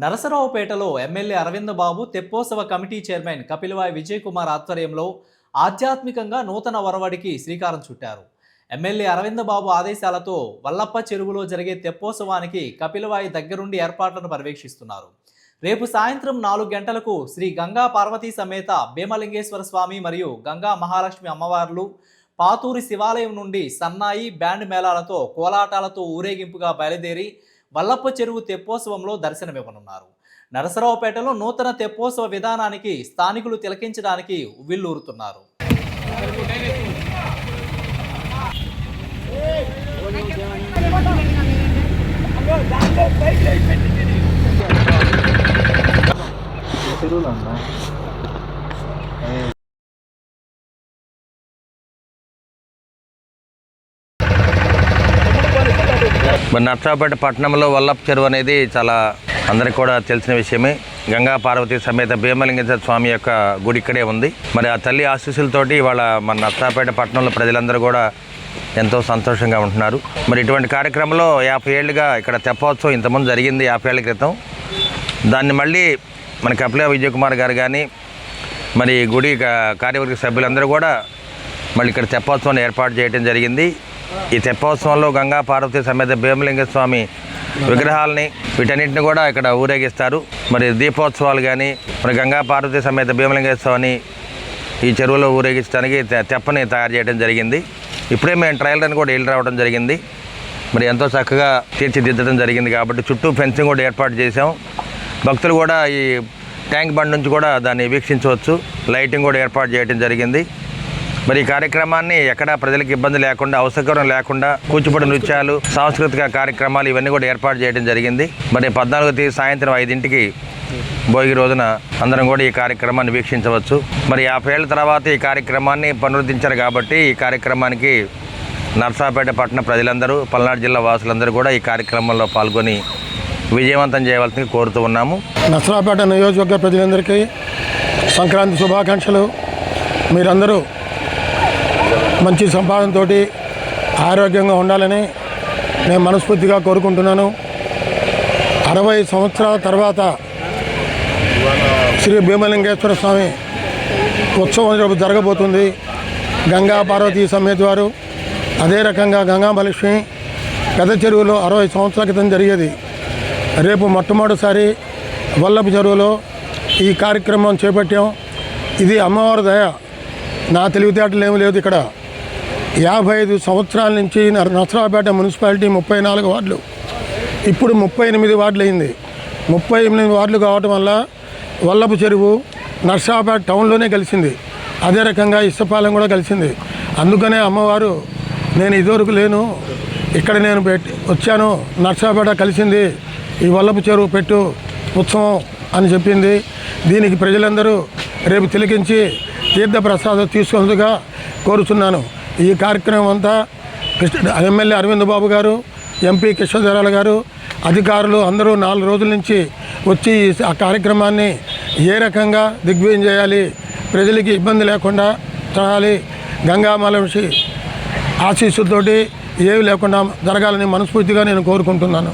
నరసరావుపేటలో MLA Arvind బాబు తెప్పోత్సవ committee chairman Kapilavai Vijay Kumar ఆధ్వర్యంలో ఆధ్యాత్మికంగా నూతన ఒరవడికి శ్రీకారం చుట్టారు. ఎమ్మెల్యే అరవింద్ బాబు ఆదేశాలతో వల్లప్ప చెరువులో జరిగే తెప్పోత్సవానికి కపిలవాయి దగ్గరుండి ఏర్పాట్లను పర్యవేక్షిస్తున్నారు. రేపు సాయంత్రం 4 గంటలకు శ్రీ గంగా పార్వతీ సమేత భీమలింగేశ్వర స్వామి మరియు గంగా మహాలక్ష్మి అమ్మవార్లు పాతూరి శివాలయం నుండి సన్నాయి బ్యాండ్ మేళాలతో కోలాటాలతో ఊరేగింపుగా బయలుదేరి వల్లప్ప చెరువు తెప్పోత్సవంలో దర్శనమివ్వనున్నారు. నరసరావుపేటలో నూతన తెప్పోత్సవ విధానానికి స్థానికులు తిలకించడానికి ఉవ్విళ్లూరుతున్నారు. నరసరావుపేట పట్టణంలో వల్లప్ప చెరువు అనేది చాలా అందరికీ కూడా తెలిసిన విషయమే. గంగా పార్వతీ సమేత భీమలింగేశ్వర స్వామి యొక్క గుడి ఇక్కడే ఉంది. మరి ఆ తల్లి ఆశీస్సులతోటి ఇవాళ మన నరసరావుపేట పట్టణంలో ప్రజలందరూ కూడా ఎంతో సంతోషంగా ఉంటున్నారు. మరి ఇటువంటి కార్యక్రమంలో 50 ఏళ్ళుగా ఇక్కడ తెప్పోత్సవం ఇంతకుముందు జరిగింది 50 ఏళ్ల క్రితం. దాన్ని మళ్ళీ మన కపిలవాయి విజయ్ కుమార్ గారు కానీ మరి గుడి కార్యవర్గ సభ్యులందరూ కూడా మళ్ళీ ఇక్కడ తెప్పోత్సవాన్ని ఏర్పాటు చేయడం జరిగింది. ఈ తెప్పోత్సవంలో గంగా పార్వతీ సమేత భీమలింగేశ్వర స్వామి విగ్రహాలని వీటన్నింటిని కూడా ఇక్కడ ఊరేగిస్తారు. మరి దీపోత్సవాలు కానీ మరి గంగా పార్వతీ సమేత భీమలింగేశ్వర స్వామిని ఈ చెరువులో ఊరేగించడానికి తెప్పని తయారు చేయడం జరిగింది. ఇప్పుడే మేము ట్రయల్ రన్ కూడా వెళ్ళి రావడం జరిగింది. మరి ఎంతో చక్కగా తీర్చిదిద్దడం జరిగింది కాబట్టి చుట్టూ ఫెన్సింగ్ కూడా ఏర్పాటు చేసాం. భక్తులు కూడా ఈ ట్యాంక్ బండ్ నుంచి కూడా దాన్ని వీక్షించవచ్చు. లైటింగ్ కూడా ఏర్పాటు చేయడం జరిగింది. మరి ఈ కార్యక్రమాన్ని ఎక్కడా ప్రజలకు ఇబ్బంది లేకుండా అవసరం లేకుండా కూచిపూడి నృత్యాలు సాంస్కృతిక కార్యక్రమాలు ఇవన్నీ కూడా ఏర్పాటు చేయడం జరిగింది. మరి 14వ తేదీ సాయంత్రం 5ంటికి భోగి రోజున అందరం కూడా ఈ కార్యక్రమాన్ని వీక్షించవచ్చు. మరి 50 ఏళ్ల తర్వాత ఈ కార్యక్రమాన్ని పునరుద్ధరించారు కాబట్టి ఈ కార్యక్రమానికి నరసరావుపేట పట్టణ ప్రజలందరూ పల్నాడు జిల్లా వాసులందరూ కూడా ఈ కార్యక్రమంలో పాల్గొని విజయవంతం చేయవలసింది కోరుతూ ఉన్నాము. నరసరావుపేట నియోజకవర్గ ప్రజలందరికీ సంక్రాంతి శుభాకాంక్షలు. మీరందరూ మంచి సంపాదనతో ఆరోగ్యంగా ఉండాలని నేను మనస్ఫూర్తిగా కోరుకుంటున్నాను. 60 సంవత్సరాల తర్వాత శ్రీ భీమలింగేశ్వర స్వామి ఉత్సవం జరగబోతుంది. గంగా పార్వతీ సమేత వారు అదే రకంగా గంగా మహాలక్ష్మి పెద్ద చెరువులో 60 సంవత్సరాల క్రితం జరిగేది. రేపు మొట్టమొదటిసారి వల్లప్ప చెరువులో ఈ కార్యక్రమం చేపట్టాం. ఇది అమ్మవారి దయ, నా తెలివితేటలు ఏమీ లేదు. ఇక్కడ 55 సంవత్సరాల నుంచి నరసరావుపేట మున్సిపాలిటీ 34 వార్డులు, ఇప్పుడు 38 వార్డులు అయింది. 38 వార్డులు కావటం వల్ల వల్లప్ప చెరువు నరసరావుపేట టౌన్లోనే కలిసింది. అదే రకంగా ఇసుపాలెం కూడా కలిసింది. అందుకనే అమ్మవారు నేను ఇదివరకు లేను, ఇక్కడ నేను వచ్చాను, నరసరావుపేట కలిసింది, ఈ వల్లప్ప చెరువు పెట్టు ఉత్సవం అని చెప్పింది. దీనికి ప్రజలందరూ రేపు తిలకించి తీర్థప్రసాదం తీసుకునేందుగా కోరుతున్నాను. ఈ కార్యక్రమం అంతా ఎమ్మెల్యే అరవింద్ బాబు గారు, ఎంపీ కృష్ణదేవరాయలు గారు, అధికారులు అందరూ 4 రోజుల నుంచి వచ్చి ఆ కార్యక్రమాన్ని ఏ రకంగా దిగ్విజయం చేయాలి, ప్రజలకి ఇబ్బంది లేకుండా చేయాలి, గంగా మహాలక్ష్మి ఆశీస్సులతోటి ఏవి లేకుండా జరగాలని మనస్ఫూర్తిగా నేను కోరుకుంటున్నాను.